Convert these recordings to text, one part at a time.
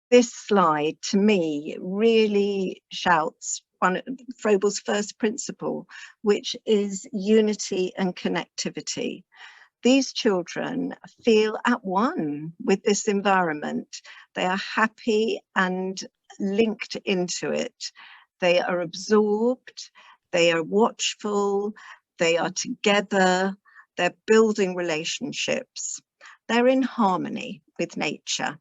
this slide, to me, really shouts one of Froebel's first principle, which is unity and connectivity. These children feel at one with this environment. They are happy and linked into it. They are absorbed, they are watchful, they are together, they're building relationships. They're in harmony with nature.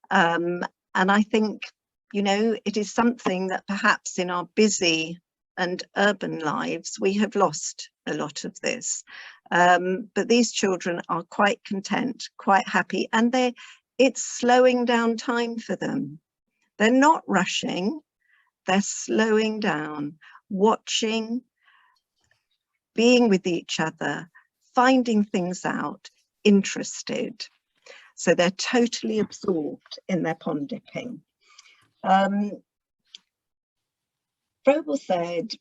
And I think, you know, it is something that perhaps in our busy and urban lives, we have lost a lot of this. But these children are quite content, quite happy, and it's slowing down time for them. They're not rushing, they're slowing down, watching, being with each other, finding things out, interested. So they're totally absorbed in their pond dipping. Froebel said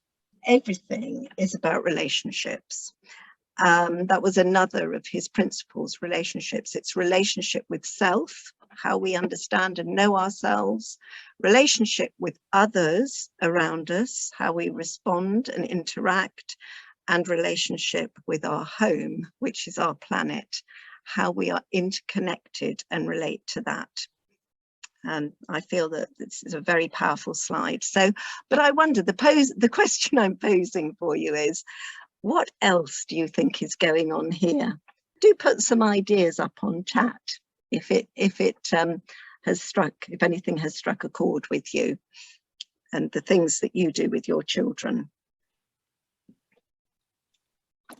everything is about relationships. That was another of his principles, relationships. It's relationship with self, how we understand and know ourselves, relationship with others around us, how we respond and interact, and relationship with our home, which is our planet, how we are interconnected and relate to that. And I feel that this is a very powerful slide. So, but I wonder, the question I'm posing for you is, what else do you think is going on here? Do put some ideas up on chat if anything has struck a chord with you and the things that you do with your children.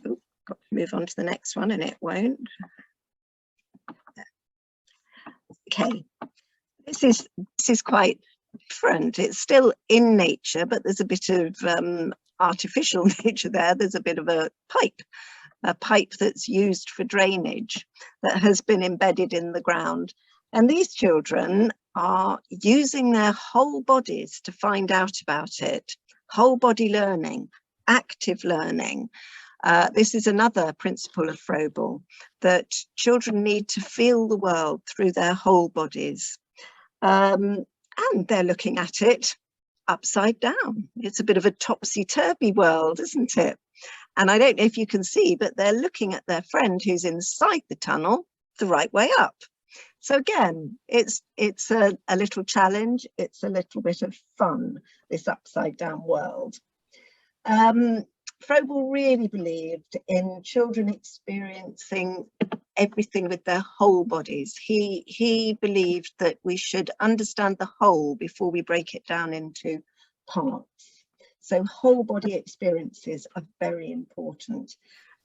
Oh, got to move on to the next one and it won't. Okay, this is quite different. It's still in nature, but there's a bit of artificial nature there. There's a bit of a pipe that's used for drainage that has been embedded in the ground. And these children are using their whole bodies to find out about it. Whole body learning, active learning. This is another principle of Froebel, that children need to feel the world through their whole bodies. And they're looking at it upside down. It's a bit of a topsy-turvy world, isn't it? And I don't know if you can see, but they're looking at their friend who's inside the tunnel the right way up. So again, it's a little challenge. It's a little bit of fun, this upside down world. Froebel really believed in children experiencing everything with their whole bodies. He believed that we should understand the whole before we break it down into parts. So whole body experiences are very important.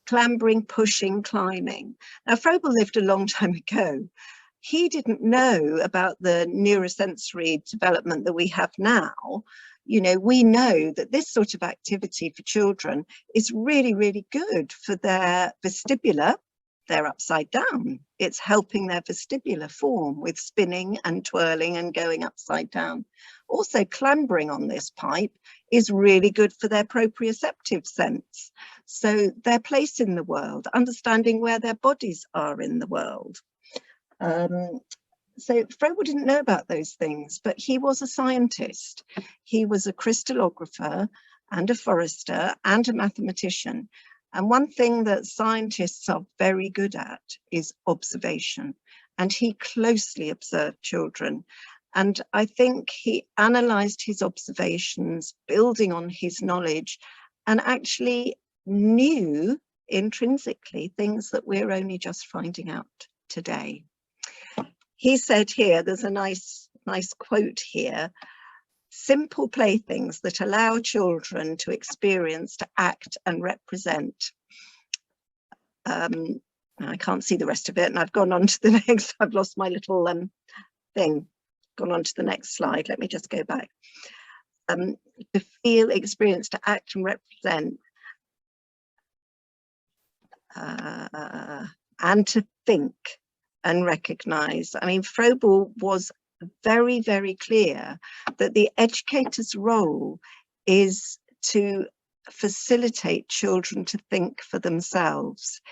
Clambering, pushing, climbing. Now, Froebel lived a long time ago. He didn't know about the neurosensory development that we have now. You know, we know that this sort of activity for children is really, really good for their vestibular. They're upside down. It's helping their vestibular form with spinning and twirling and going upside down. Also, clambering on this pipe is really good for their proprioceptive sense. So their place in the world, understanding where their bodies are in the world. So Froebel didn't know about those things, but he was a scientist. He was a crystallographer and a forester and a mathematician. And one thing that scientists are very good at is observation. And he closely observed children. And I think he analysed his observations, building on his knowledge, and actually knew intrinsically things that we're only just finding out today. He said here, there's a nice quote here, simple playthings that allow children to experience, to act and represent. I can't see the rest of it and I've gone on to the next, I've lost my little thing, gone on to the next slide. Let me just go back. To feel, experience, to act and represent. And to think and recognize. I mean, Froebel was very, very clear that the educator's role is to facilitate children to think for themselves.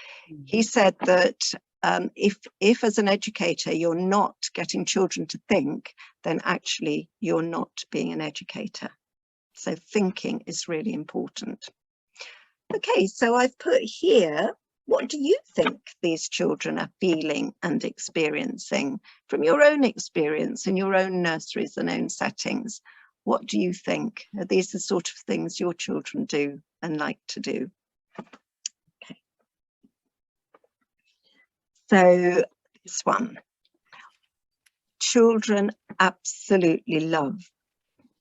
He said that if as an educator you're not getting children to think, then actually you're not being an educator. So thinking is really important. Okay, so I've put here, what do you think these children are feeling and experiencing from your own experience in your own nurseries and own settings? What do you think? Are these the sort of things your children do and like to do? Okay. So this one, children absolutely love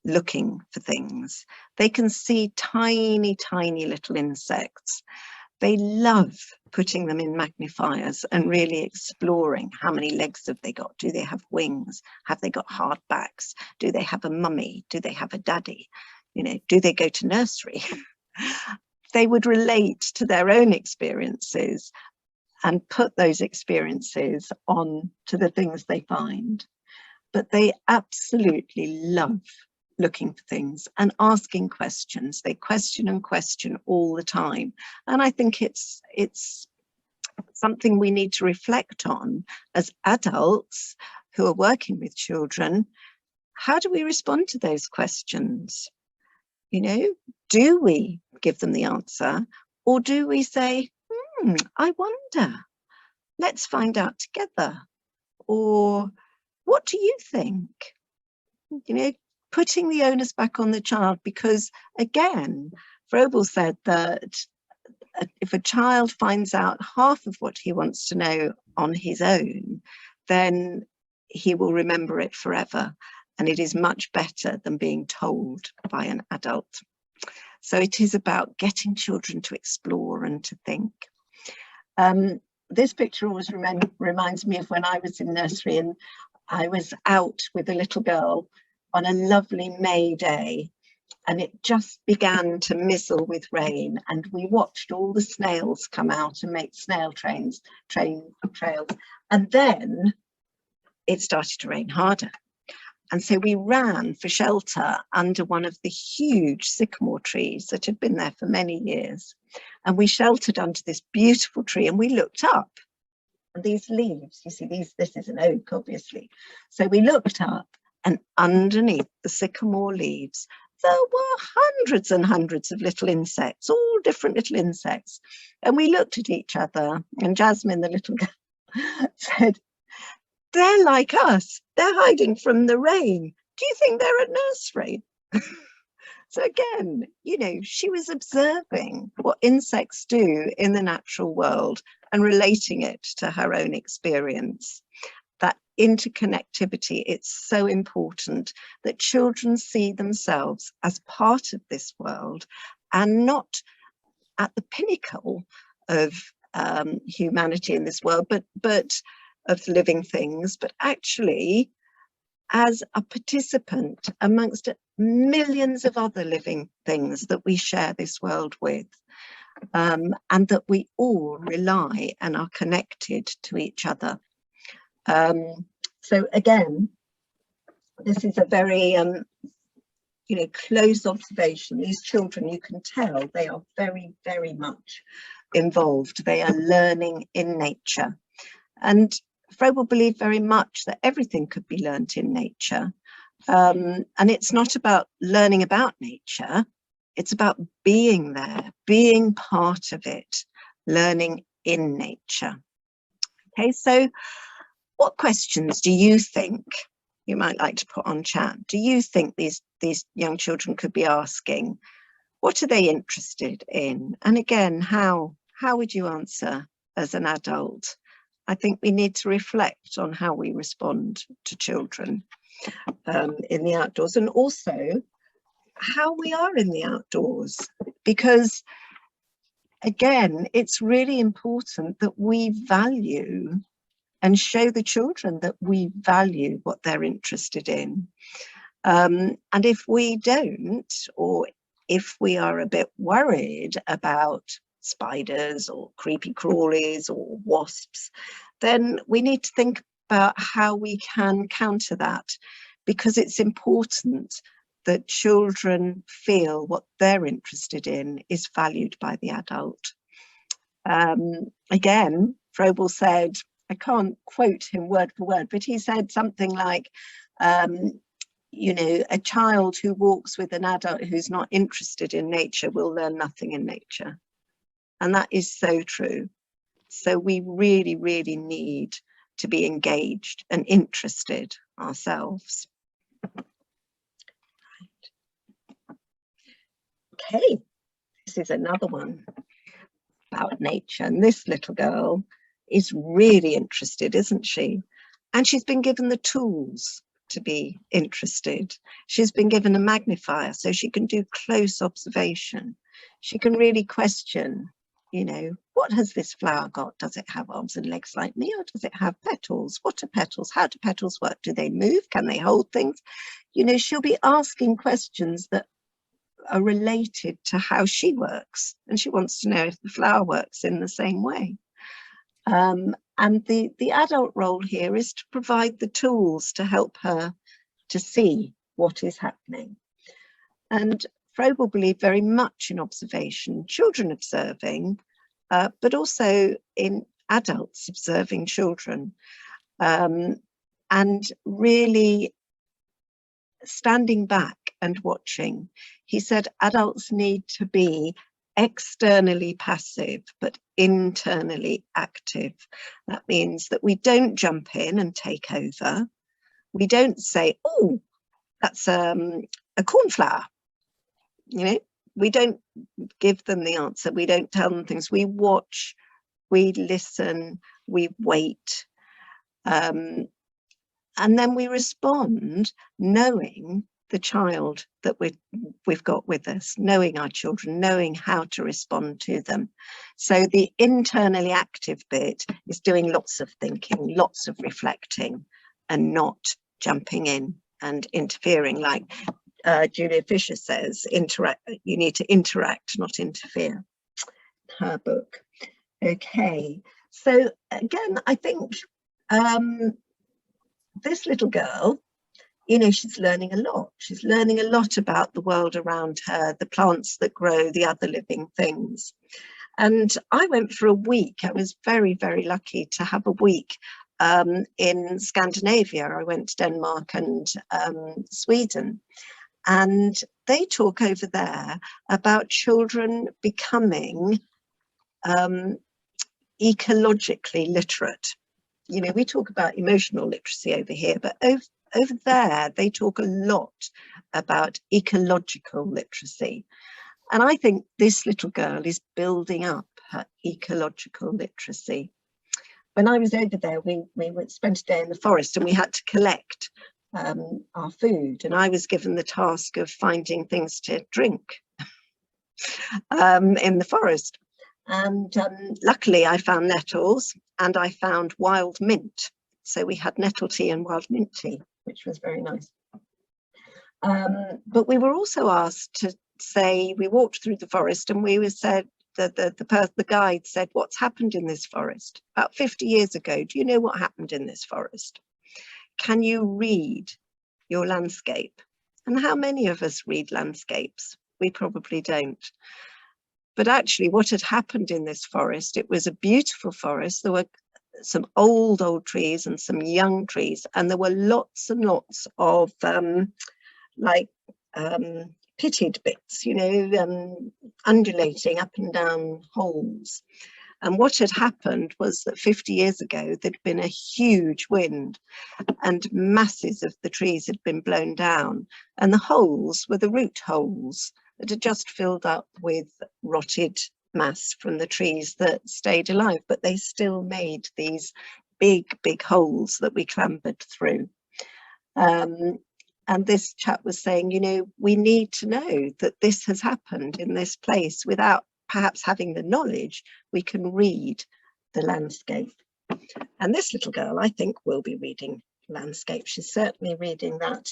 looking for things. They can see tiny, tiny little insects. They love putting them in magnifiers and really exploring how many legs have they got? Do they have wings? Have they got hard backs? Do they have a mummy? Do they have a daddy? You know, do they go to nursery? They would relate to their own experiences and put those experiences on to the things they find. But they absolutely love looking for things and asking questions. They question and question all the time. And I think it's something we need to reflect on as adults who are working with children. How do we respond to those questions? You know, do we give them the answer, or do we say, I wonder, let's find out together? Or what do you think? You know, putting the onus back on the child, because again, Froebel said that if a child finds out half of what he wants to know on his own, then he will remember it forever. And it is much better than being told by an adult. So it is about getting children to explore and to think. This picture always reminds me of when I was in nursery and I was out with a little girl on a lovely May day, and it just began to mizzle with rain, and we watched all the snails come out and make snail trails, and then it started to rain harder. And so we ran for shelter under one of the huge sycamore trees that had been there for many years. And we sheltered under this beautiful tree, and we looked up, and these leaves, you see, this is an oak, obviously. So we looked up, and underneath the sycamore leaves, there were hundreds and hundreds of little insects, all different little insects. And we looked at each other, and Jasmine, the little girl, said, they're like us, they're hiding from the rain. Do you think they're at nursery? So again, you know, she was observing what insects do in the natural world and relating it to her own experience. That interconnectivity, it's so important that children see themselves as part of this world and not at the pinnacle of humanity in this world, but of living things, but actually as a participant amongst millions of other living things that we share this world with, and that we all rely and are connected to each other. So again, this is a very you know, close observation. These children, you can tell they are very, very much involved. They are learning in nature. And Froebel believed very much that everything could be learnt in nature. And it's not about learning about nature, it's about being there, being part of it, learning in nature. Okay, so what questions do you think you might like to put on chat? Do you think these young children could be asking? What are they interested in? And again, how would you answer as an adult? I think we need to reflect on how we respond to children in the outdoors, and also how we are in the outdoors, because again, it's really important that we value and show the children that we value what they're interested in. And if we don't, or if we are a bit worried about spiders or creepy crawlies or wasps, then we need to think about how we can counter that, because it's important that children feel what they're interested in is valued by the adult. Again, Froebel said, I can't quote him word for word, but he said something like, you know, a child who walks with an adult who's not interested in nature will learn nothing in nature. And that is so true. So we really, really need to be engaged and interested ourselves. Okay, this is another one about nature. And this little girl is really interested, isn't she? And she's been given the tools to be interested. She's been given a magnifier so she can do close observation. She can really question, you know, what has this flower got? Does it have arms and legs like me, or does it have petals? What are petals? How do petals work? Do they move? Can they hold things? You know, she'll be asking questions that are related to how she works, and she wants to know if the flower works in the same way. And the adult role here is to provide the tools to help her to see what is happening. And Froebel believed very much in observation, children observing, but also in adults observing children, and really standing back and watching. He said adults need to be externally passive but internally active. That means that we don't jump in and take over. We don't say, oh, that's a cornflower. You know, we don't give them the answer. We don't tell them things. We watch, we listen, we wait, and then we respond, knowing the child that we've got with us, knowing our children, knowing how to respond to them. So the internally active bit is doing lots of thinking, lots of reflecting, and not jumping in and interfering. Like Julia Fisher says, you need to interact, not interfere, her book. Okay, so again, I think this little girl, you know, she's learning a lot. She's learning a lot about the world around her, the plants that grow, the other living things. And I went for a week. I was very, very lucky to have a week in Scandinavia. I went to Denmark and Sweden. And they talk over there about children becoming ecologically literate. You know, we talk about emotional literacy over here, but over there, they talk a lot about ecological literacy. And I think this little girl is building up her ecological literacy. When I was over there, we spent a day in the forest and we had to collect our food. And I was given the task of finding things to drink in the forest. And luckily I found nettles and I found wild mint. So we had nettle tea and wild mint tea, which was very nice. But we were also asked to say, we walked through the forest and we were said, the guide said, what's happened in this forest? About 50 years ago, do you know what happened in this forest? Can you read your landscape? And how many of us read landscapes? We probably don't. But actually what had happened in this forest, it was a beautiful forest. There were some old trees and some young trees, and there were lots and lots of pitted bits, you know, undulating up and down holes. And what had happened was that 50 years ago, there'd been a huge wind and masses of the trees had been blown down. And the holes were the root holes that had just filled up with rotted mass from the trees that stayed alive, but they still made these big, big holes that we clambered through. And this chap was saying, you know, we need to know that this has happened in this place without perhaps having the knowledge. We can read the landscape. And this little girl, I think, will be reading landscape. She's certainly reading that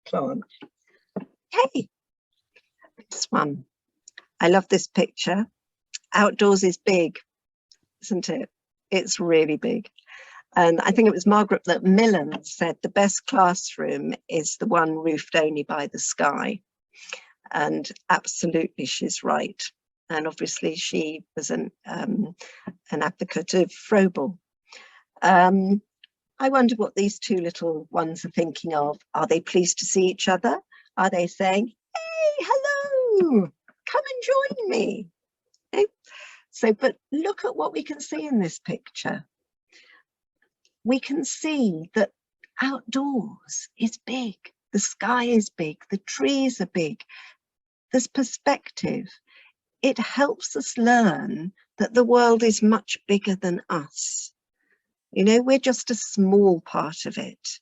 plant. Hey, this one. I love this picture. Outdoors is big, isn't it? It's really big. And I think it was Margaret Millen said the best classroom is the one roofed only by the sky. And absolutely, she's right. and obviously she was an advocate of Froebel. I wonder what these two little ones are thinking of. Are they pleased to see each other? Are they saying, hey, hello, come and join me? Okay. So, but look at what we can see in this picture. We can see that outdoors is big, the sky is big, the trees are big, there's perspective. It helps us learn that the world is much bigger than us. You know, we're just a small part of it,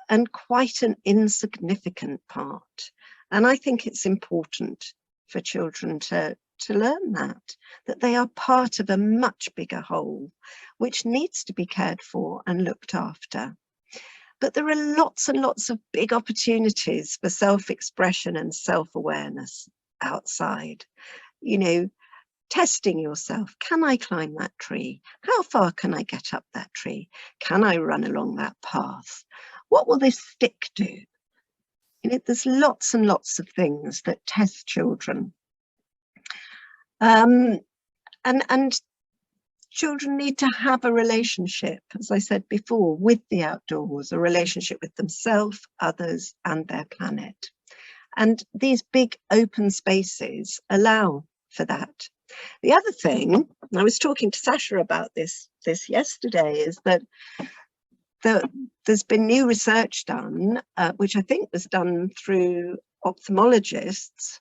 and quite an insignificant part. And I think it's important for children to learn that they are part of a much bigger whole, which needs to be cared for and looked after. But there are lots and lots of big opportunities for self-expression and self-awareness outside. You know, testing yourself. Can I climb that tree? How far can I get up that tree? Can I run along that path? What will this stick do? You know, there's lots and lots of things that test children. And children need to have a relationship, as I said before, with the outdoors, a relationship with themselves, others, and their planet. And these big open spaces allow for that. The other thing, and I was talking to Sasha about this yesterday, is that there's been new research done, which I think was done through ophthalmologists,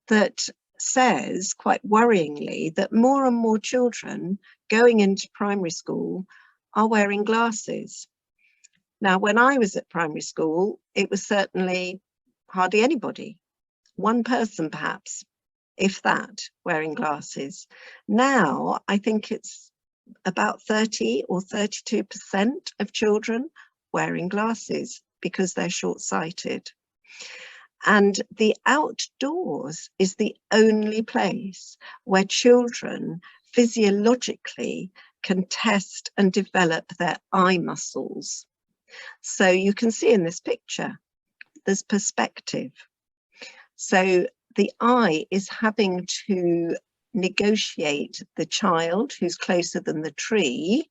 that says quite worryingly that more and more children going into primary school are wearing glasses. Now, when I was at primary school, it was certainly hardly anybody, one person perhaps, if that, wearing glasses. Now, I think it's about 30 or 32% of children wearing glasses because they're short-sighted. And the outdoors is the only place where children physiologically can test and develop their eye muscles. So you can see in this picture, there's perspective. So the eye is having to negotiate the child who's closer than the tree,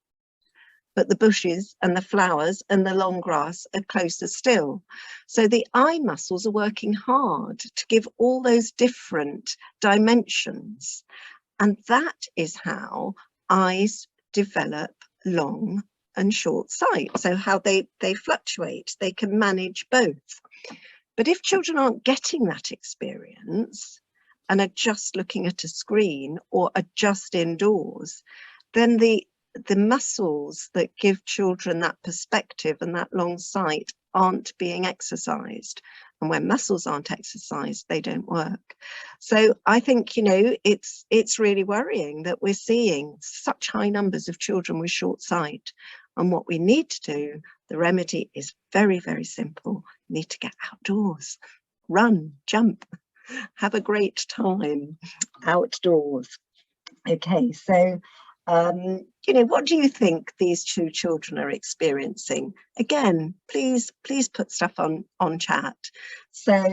but the bushes and the flowers and the long grass are closer still. So the eye muscles are working hard to give all those different dimensions. And that is how eyes develop long and short sight. So how they fluctuate, they can manage both. But if children aren't getting that experience and are just looking at a screen or are just indoors, then the muscles that give children that perspective and that long sight aren't being exercised. And when muscles aren't exercised, they don't work. So I think, you know, it's really worrying that we're seeing such high numbers of children with short sight. And what we need to do, the remedy is very, very simple. You need to get outdoors, run, jump, have a great time outdoors. Okay, so you know, what do you think these two children are experiencing? Again, please put stuff on chat. So,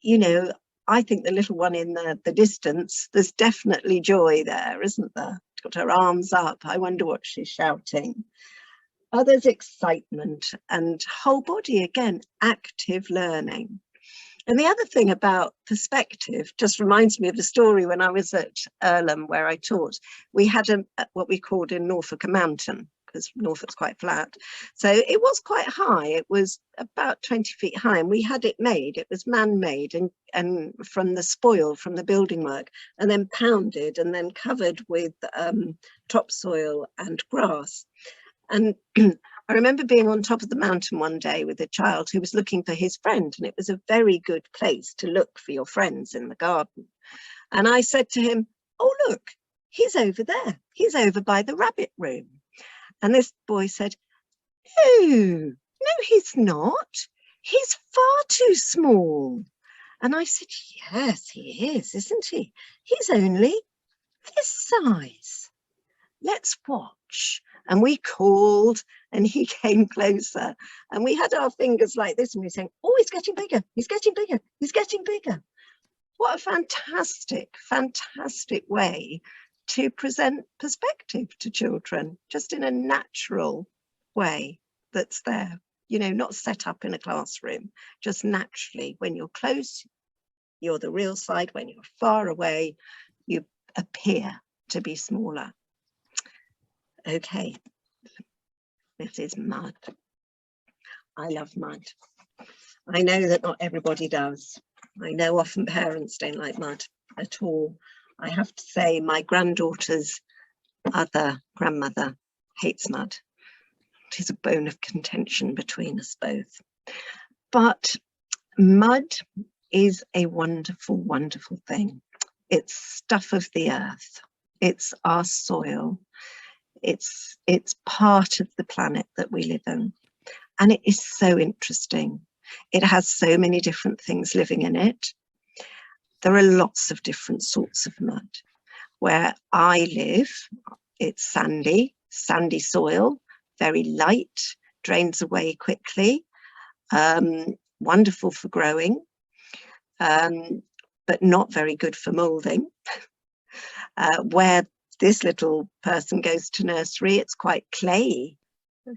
you know, I think the little one in the distance, there's definitely joy there, isn't there? She's got her arms up. I wonder what she's shouting. Others, excitement, and whole body, again, active learning. And the other thing about perspective just reminds me of the story when I was at Earlham, where I taught. We had what we called in Norfolk a mountain, because Norfolk's quite flat. So it was quite high. It was about 20 feet high, and we had it made. It was man-made and from the spoil from the building work, and then pounded and then covered with topsoil and grass. And I remember being on top of the mountain one day with a child who was looking for his friend, and it was a very good place to look for your friends in the garden. And I said to him, oh, look, he's over there. He's over by the rabbit room. And this boy said, no, he's not. He's far too small. And I said, yes, he is, isn't he? He's only this size. Let's watch. And we called and he came closer, and we had our fingers like this and we were saying, oh, he's getting bigger, he's getting bigger, he's getting bigger. What a fantastic, fantastic way to present perspective to children, just in a natural way that's there, you know, not set up in a classroom, just naturally. When you're close, you're the real side. When you're far away, you appear to be smaller. Okay, this is mud. I love mud. I know that not everybody does. I know often parents don't like mud at all. I have to say my granddaughter's other grandmother hates mud. It is a bone of contention between us both. But mud is a wonderful, wonderful thing. It's stuff of the earth. It's our soil. It's part of the planet that we live in. And it is so interesting. It has so many different things living in it. There are lots of different sorts of mud. Where I live, it's sandy soil, very light, drains away quickly, wonderful for growing, but not very good for moulding. Where this little person goes to nursery, it's quite clayey,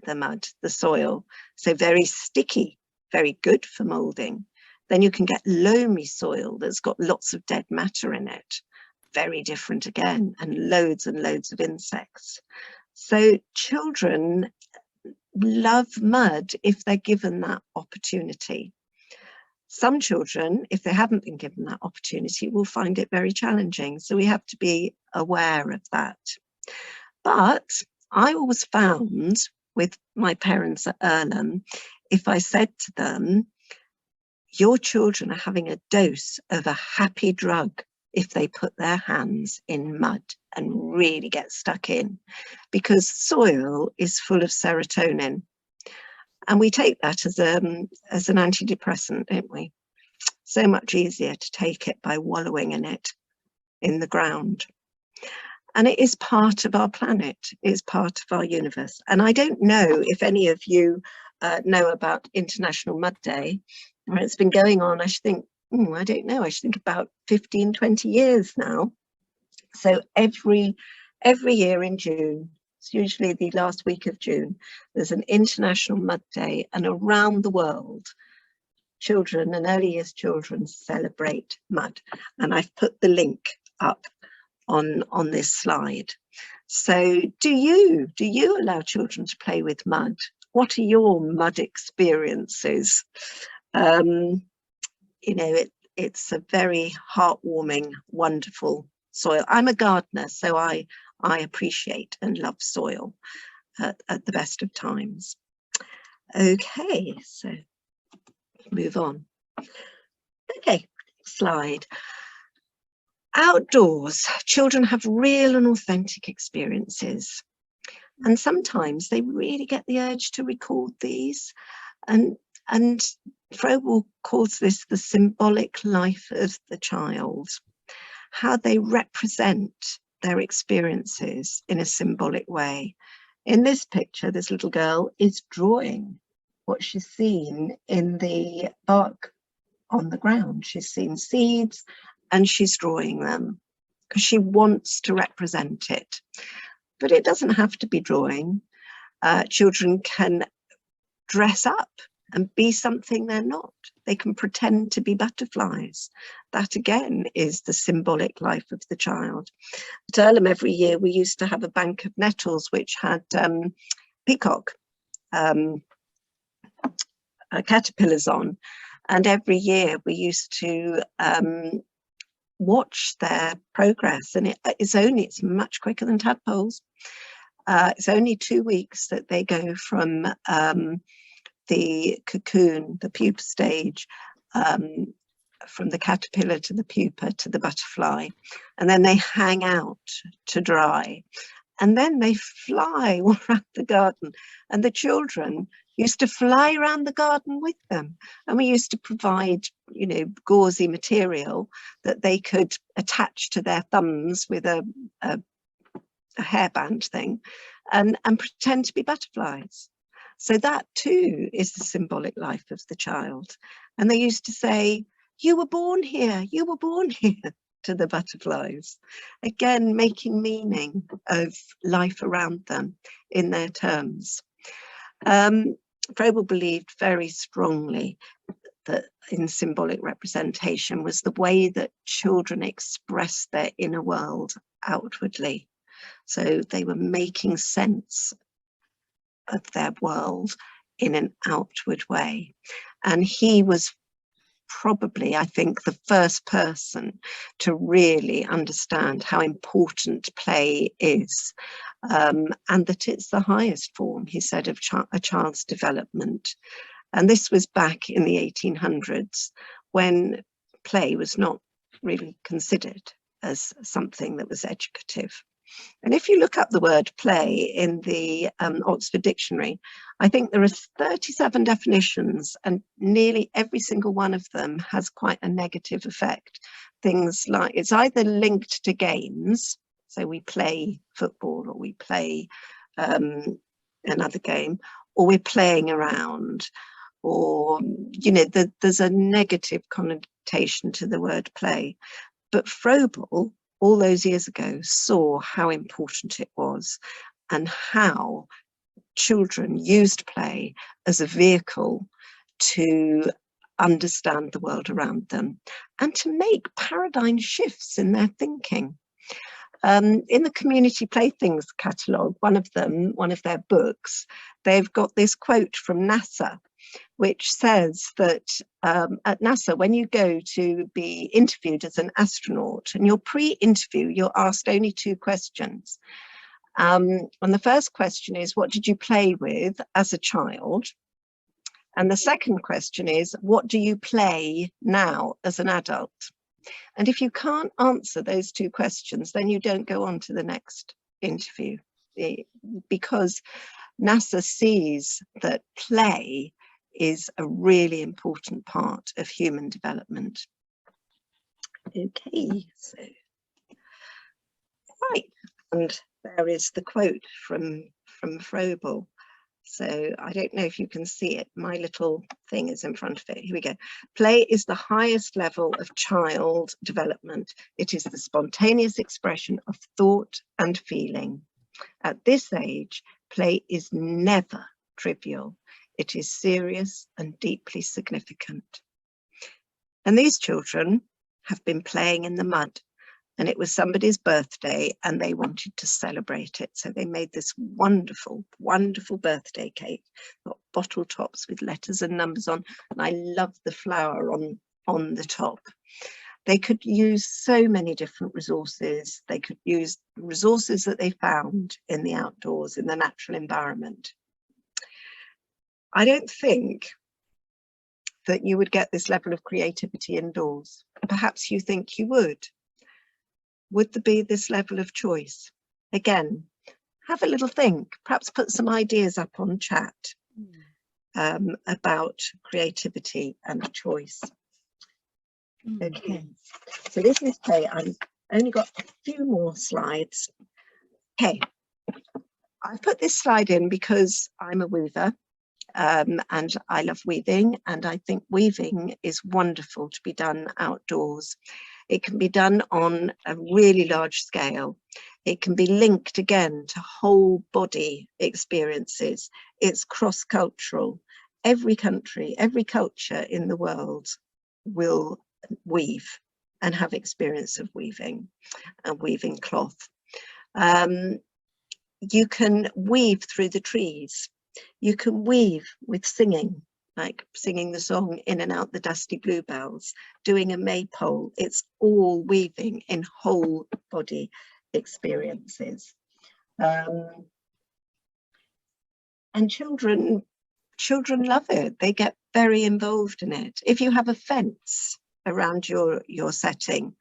the mud, the soil, so very sticky, very good for moulding. Then you can get loamy soil that's got lots of dead matter in it, very different again, and loads of insects. So children love mud if they're given that opportunity. Some children, if they haven't been given that opportunity, will find it very challenging. So we have to be aware of that. But I always found with my parents at Earlham, if I said to them, your children are having a dose of a happy drug if they put their hands in mud and really get stuck in, because soil is full of serotonin. And we take that as an antidepressant, don't we? So much easier to take it by wallowing in it in the ground. And it is part of our planet, it's part of our universe. And I don't know if any of you know about International Mud Day. It's been going on, I should think, I don't know, I should think about 15, 20 years now. So every year in June, it's usually the last week of June, there's an International Mud Day, and around the world, children and early years children celebrate mud. And I've put the link up on this slide. So do you allow children to play with mud? What are your mud experiences? You know, it's a very heartwarming, wonderful soil. I'm a gardener, so I appreciate and love soil at the best of times. Okay, so move on. Okay, slide. Outdoors, children have real and authentic experiences. And sometimes they really get the urge to record these. And Froebel calls this the symbolic life of the child, how they represent their experiences in a symbolic way. In this picture, this little girl is drawing what she's seen in the bark on the ground. She's seen seeds and she's drawing them because she wants to represent it. But it doesn't have to be drawing. Children can dress up and be something they're not. They can pretend to be butterflies. That again is the symbolic life of the child. At Earlham every year we used to have a bank of nettles which had peacock caterpillars on, and every year we used to watch their progress, and it's much quicker than tadpoles. It's only 2 weeks that they go from the cocoon, the pupa stage, from the caterpillar to the pupa to the butterfly, and then they hang out to dry, and then they fly all around the garden. And the children used to fly around the garden with them, and we used to provide, you know, gauzy material that they could attach to their thumbs with a hairband thing, and pretend to be butterflies. So that too is the symbolic life of the child. And they used to say, you were born here, you were born here, to the butterflies. Again, making meaning of life around them in their terms. Froebel believed very strongly that in symbolic representation was the way that children express their inner world outwardly. So they were making sense of their world in an outward way. And he was probably, I think, the first person to really understand how important play is, and that it's the highest form, he said, of a child's development. And this was back in the 1800s, when play was not really considered as something that was educative. And if you look up the word play in the Oxford Dictionary, I think there are 37 definitions, and nearly every single one of them has quite a negative effect. Things like it's either linked to games, so we play football or we play another game, or we're playing around, or, you know, there's a negative connotation to the word play. But Froebel, all those years ago, saw how important it was and how children used play as a vehicle to understand the world around them and to make paradigm shifts in their thinking. In the Community Playthings catalogue, one of their books, they've got this quote from NASA, which says that at NASA, when you go to be interviewed as an astronaut, and you're pre-interview, you're asked only 2 questions. And the first question is, what did you play with as a child? And the second question is, what do you play now as an adult? And if you can't answer those 2 questions, then you don't go on to the next interview, because NASA sees that play is a really important part of human development. Okay, so right, and there is the quote from Froebel. So I don't know if you can see it. My little thing is in front of it. Here we go. Play is the highest level of child development. It is the spontaneous expression of thought and feeling. At this age, play is never trivial. It is serious and deeply significant. And these children have been playing in the mud, and it was somebody's birthday and they wanted to celebrate it. So they made this wonderful, wonderful birthday cake, got bottle tops with letters and numbers on, and I love the flower on the top. They could use so many different resources. They could use resources that they found in the outdoors, in the natural environment. I don't think that you would get this level of creativity indoors. Perhaps you think you would. Would there be this level of choice? Again, have a little think, perhaps put some ideas up on chat about creativity and choice. Okay, so this is play. I've only got a few more slides. Okay, I've put this slide in because I'm a weaver. And I love weaving, and I think weaving is wonderful to be done outdoors. It can be done on a really large scale. It can be linked again to whole body experiences. It's cross-cultural. Every country, every culture in the world will weave and have experience of weaving and weaving cloth. You can weave through the trees. You can weave with singing, like singing the song In and Out the Dusty Bluebells, doing a maypole. It's all weaving in whole body experiences. And children love it. They get very involved in it. If you have a fence around your setting,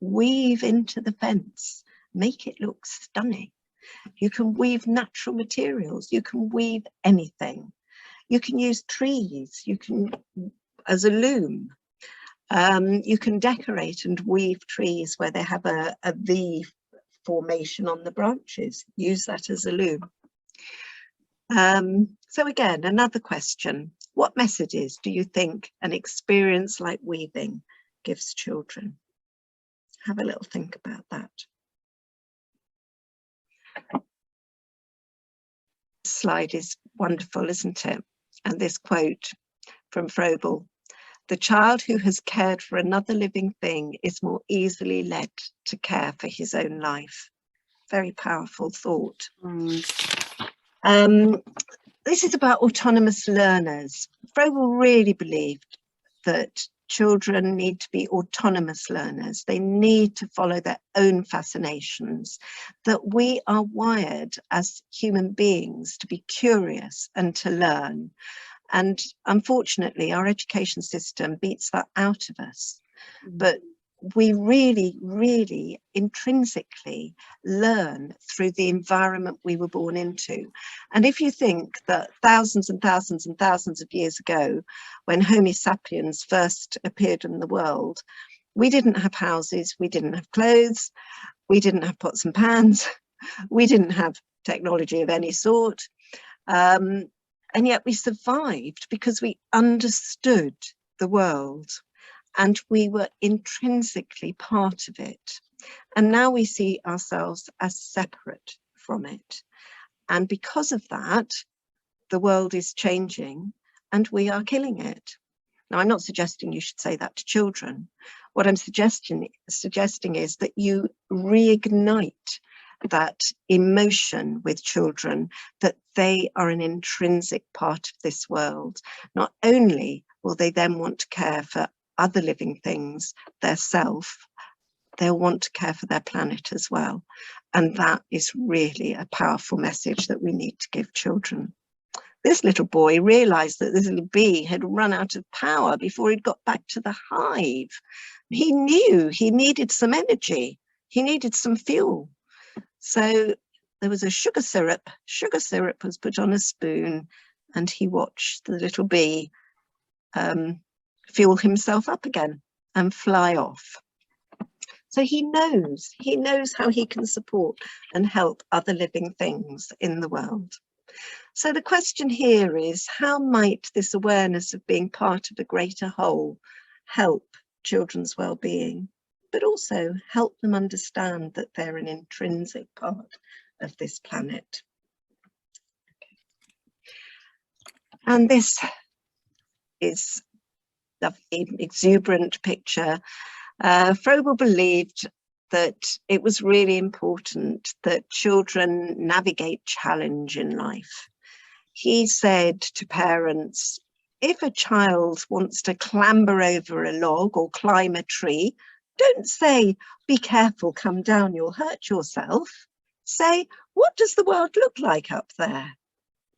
weave into the fence, make it look stunning. You can weave natural materials. You can weave anything. You can use trees. You can, as a loom. You can decorate and weave trees where they have a V formation on the branches. Use that as a loom. So again, another question. What messages do you think an experience like weaving gives children? Have a little think about that. This slide is wonderful, isn't it? And this quote from Froebel: "The child who has cared for another living thing is more easily led to care for his own life." Very powerful thought. This is about autonomous learners. Froebel really believed that children need to be autonomous learners. They need to follow their own fascinations, that we are wired as human beings to be curious and to learn. And unfortunately, our education system beats that out of us. But we really, really intrinsically learn through the environment we were born into. And if you think that thousands and thousands and thousands of years ago, when Homo sapiens first appeared in the world, we didn't have houses, we didn't have clothes, we didn't have pots and pans, we didn't have technology of any sort. And yet we survived because we understood the world. And we were intrinsically part of it. And now we see ourselves as separate from it. And because of that, the world is changing and we are killing it. Now, I'm not suggesting you should say that to children. What I'm suggesting is that you reignite that emotion with children, that they are an intrinsic part of this world. Not only will they then want to care for other living things, their self, they'll want to care for their planet as well. And that is really a powerful message that we need to give children. This little boy realized that this little bee had run out of power before he'd got back to the hive. He knew he needed some energy. He needed some fuel. So there was a sugar syrup. Sugar syrup was put on a spoon and he watched the little bee fuel himself up again and fly off. So he knows how he can support and help other living things in the world. So the question here is, how might this awareness of being part of a greater whole help children's well-being, but also help them understand that they're an intrinsic part of this planet? And this is the exuberant picture. Froebel believed that it was really important that children navigate challenge in life. He said to parents, if a child wants to clamber over a log or climb a tree, don't say, be careful, come down, you'll hurt yourself. Say, what does the world look like up there?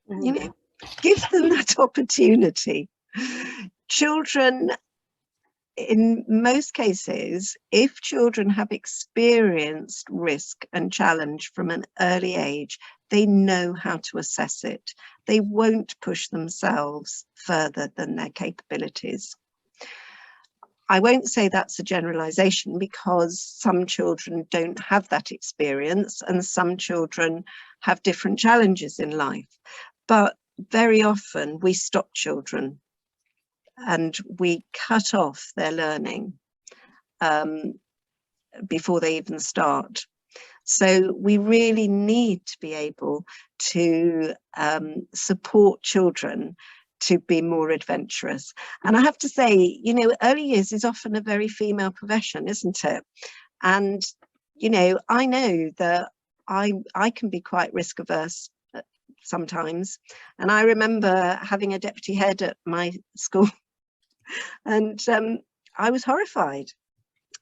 You know, give them that opportunity. Children, in most cases, if children have experienced risk and challenge from an early age, they know how to assess it. They won't push themselves further than their capabilities. I won't say that's a generalization, because some children don't have that experience and some children have different challenges in life. But very often we stop children and we cut off their learning before they even start. So we really need to be able to support children to be more adventurous. And I have to say, you know, early years is often a very female profession, isn't it? And, you know that I can be quite risk averse sometimes. And I remember having a deputy head at my school and I was horrified,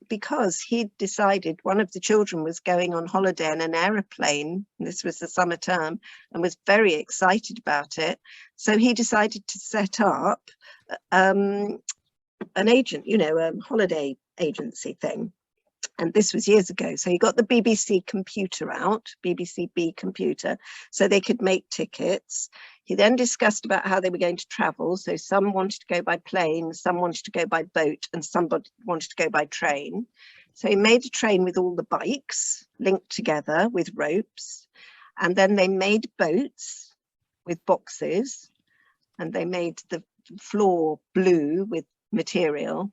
because he'd decided one of the children was going on holiday in an aeroplane, and this was the summer term, and was very excited about it. So he decided to set up an agent, you know, a holiday agency thing. And this was years ago. So he got the BBC computer out, BBC B computer, so they could make tickets. He then discussed about how they were going to travel. So some wanted to go by plane, some wanted to go by boat, and somebody wanted to go by train. So he made a train with all the bikes linked together with ropes. And then they made boats with boxes. And they made the floor blue with material.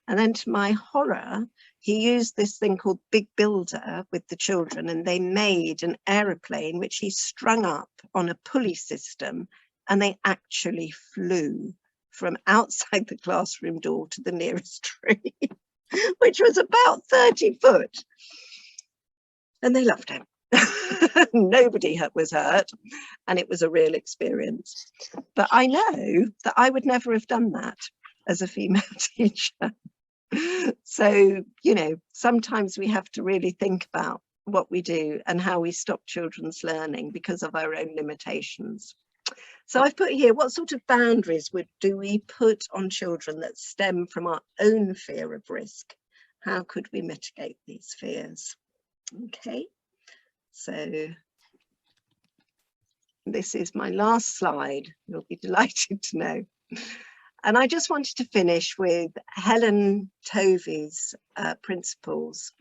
And then to my horror, he used this thing called Big Builder with the children, and they made an aeroplane which he strung up on a pulley system, and they actually flew from outside the classroom door to the nearest tree, which was about 30 foot. And they loved him. Nobody was hurt, and it was a real experience. But I know that I would never have done that as a female teacher. So, you know, sometimes we have to really think about what we do and how we stop children's learning because of our own limitations. So I've put here, what sort of boundaries do we put on children that stem from our own fear of risk? How could we mitigate these fears? Okay, so this is my last slide. You'll be delighted to know. And I just wanted to finish with Helen Tovey's principles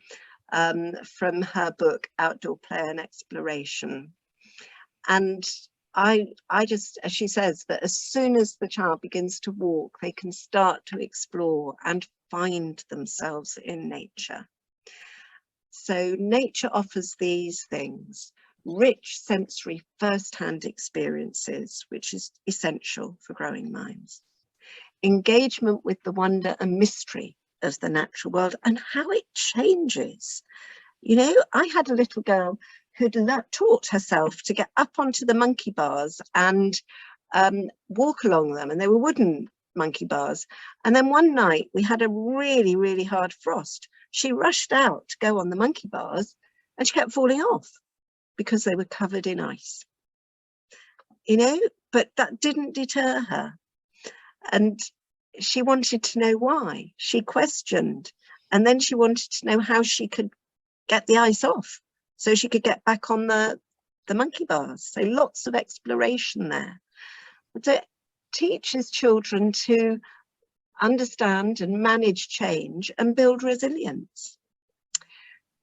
from her book, Outdoor Play and Exploration. And I just, as she says, that as soon as the child begins to walk, they can start to explore and find themselves in nature. So nature offers these things: rich sensory first-hand experiences, which is essential for growing minds. Engagement with the wonder and mystery of the natural world and how it changes. You know, I had a little girl who'd taught herself to get up onto the monkey bars and walk along them, and they were wooden monkey bars. And then one night we had a really, really hard frost. She rushed out to go on the monkey bars and she kept falling off because they were covered in ice. You know, but that didn't deter her. And she wanted to know why. She questioned, and then she wanted to know how she could get the ice off so she could get back on the monkey bars. So lots of exploration there. But it teaches children to understand and manage change and build resilience.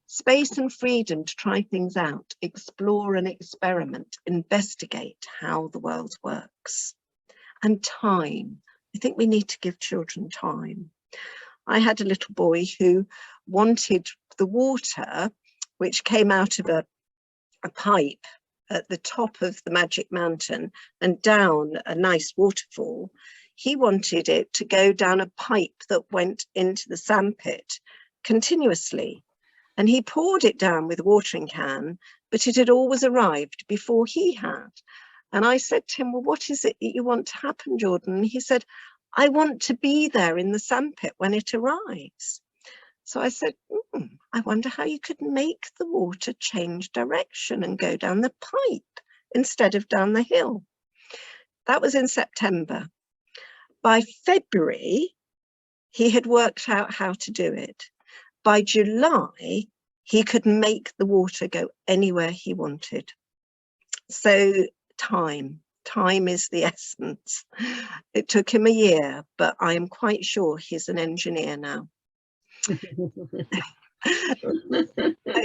Space and freedom to try things out, explore and experiment, investigate how the world works. And time. I think we need to give children time. I had a little boy who wanted the water, which came out of a pipe at the top of the Magic Mountain and down a nice waterfall. He wanted it to go down a pipe that went into the sandpit continuously. And he poured it down with a watering can, but it had always arrived before he had. And I said to him, well, what is it that you want to happen, Jordan? And he said, I want to be there in the sandpit when it arrives. So I said, I wonder how you could make the water change direction and go down the pipe instead of down the hill. That was in September. By February, he had worked out how to do it. By July, he could make the water go anywhere he wanted. So time is the essence. It took him a year, but I am quite sure he's an engineer now.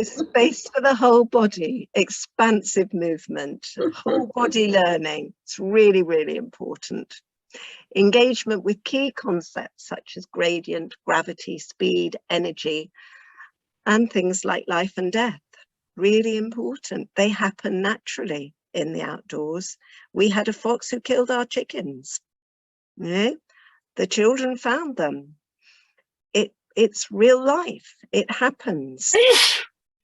Space for the whole body, expansive movement, whole body learning. It's really, really important. Engagement with key concepts such as gradient, gravity, speed, energy, and things like life and death. Really important. They happen naturally in the outdoors. We had a fox who killed our chickens. You know, the children found them. It's real life. It happens.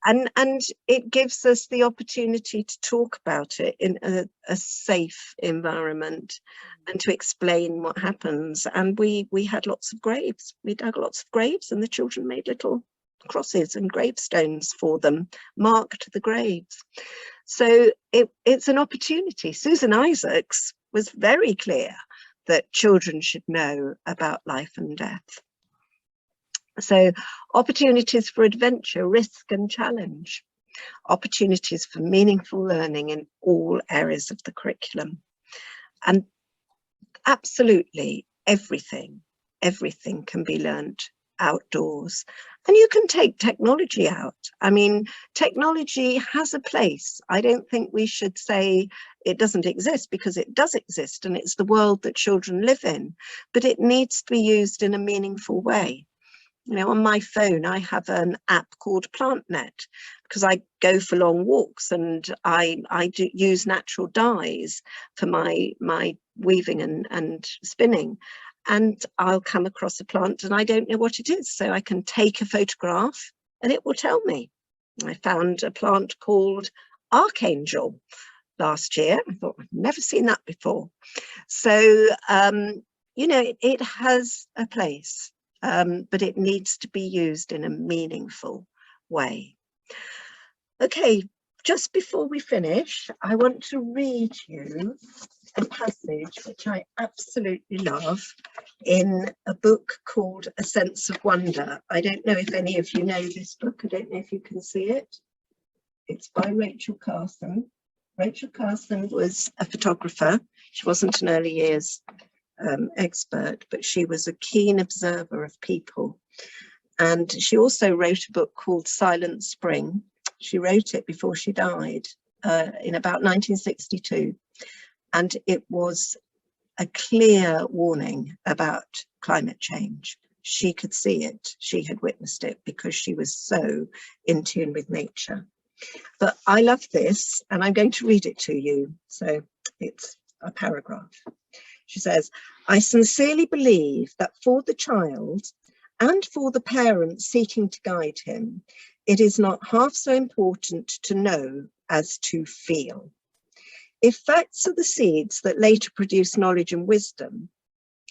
And it gives us the opportunity to talk about it in a safe environment and to explain what happens. And we had lots of graves. We dug lots of graves, and the children made little crosses and gravestones for them, marked the graves. So it's an opportunity. Susan Isaacs was very clear that children should know about life and death. So opportunities for adventure, risk and challenge, opportunities for meaningful learning in all areas of the curriculum. And absolutely everything can be learned outdoors. And you can take technology out. I mean, technology has a place. I don't think we should say it doesn't exist, because it does exist, and it's the world that children live in, but it needs to be used in a meaningful way. You know, on my phone, I have an app called PlantNet, because I go for long walks, and I do use natural dyes for my weaving and spinning. And I'll come across a plant and I don't know what it is. So I can take a photograph and it will tell me. I found a plant called Archangel last year. I thought, I've never seen that before. So, you know, it has a place, but it needs to be used in a meaningful way. Okay, just before we finish, I want to read you a passage which I absolutely love in a book called A Sense of Wonder. I don't know if any of you know this book. I don't know if you can see it. It's by Rachel Carson. Rachel Carson was a photographer. She wasn't an early years expert, but she was a keen observer of people. And she also wrote a book called Silent Spring. She wrote it before she died in about 1962. And it was a clear warning about climate change. She could see it. She had witnessed it because she was so in tune with nature. But I love this, and I'm going to read it to you. So it's a paragraph. She says, "I sincerely believe that for the child and for the parent seeking to guide him, it is not half so important to know as to feel. If facts are the seeds that later produce knowledge and wisdom,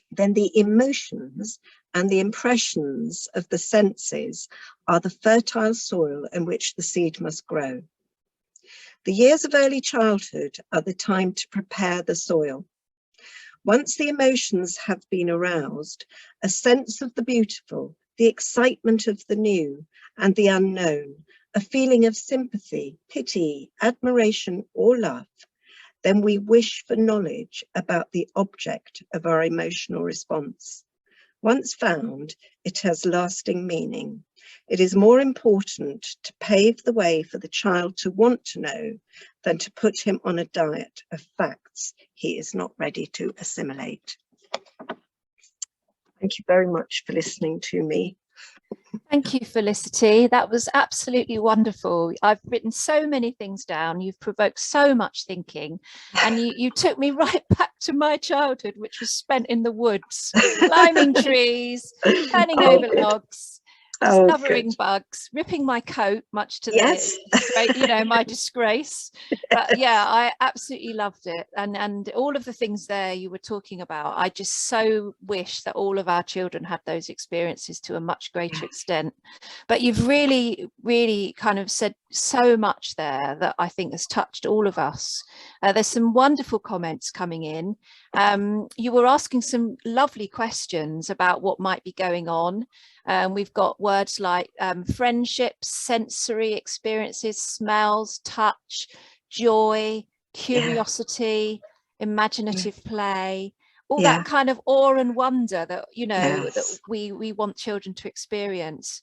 then the emotions and the impressions of the senses are the fertile soil in which the seed must grow. The years of early childhood are the time to prepare the soil. Once the emotions have been aroused, a sense of the beautiful, the excitement of the new and the unknown, a feeling of sympathy, pity, admiration, or love, then we wish for knowledge about the object of our emotional response. Once found, it has lasting meaning. It is more important to pave the way for the child to want to know than to put him on a diet of facts he is not ready to assimilate." Thank you very much for listening to me. Thank you, Felicity. That was absolutely wonderful. I've written so many things down. You've provoked so much thinking, and you took me right back to my childhood, which was spent in the woods, climbing trees, turning over logs, discovering bugs, ripping my coat, much to my disgrace. But yeah, I absolutely loved it, and all of the things there you were talking about. I just so wish that all of our children had those experiences to a much greater extent. But you've really kind of said so much there that I think has touched all of us. There's some wonderful comments coming in. You were asking some lovely questions about what might be going on. We've got words like friendships, sensory experiences, smells, touch, joy, curiosity, imaginative play, all that kind of awe and wonder that, you know, that we want children to experience.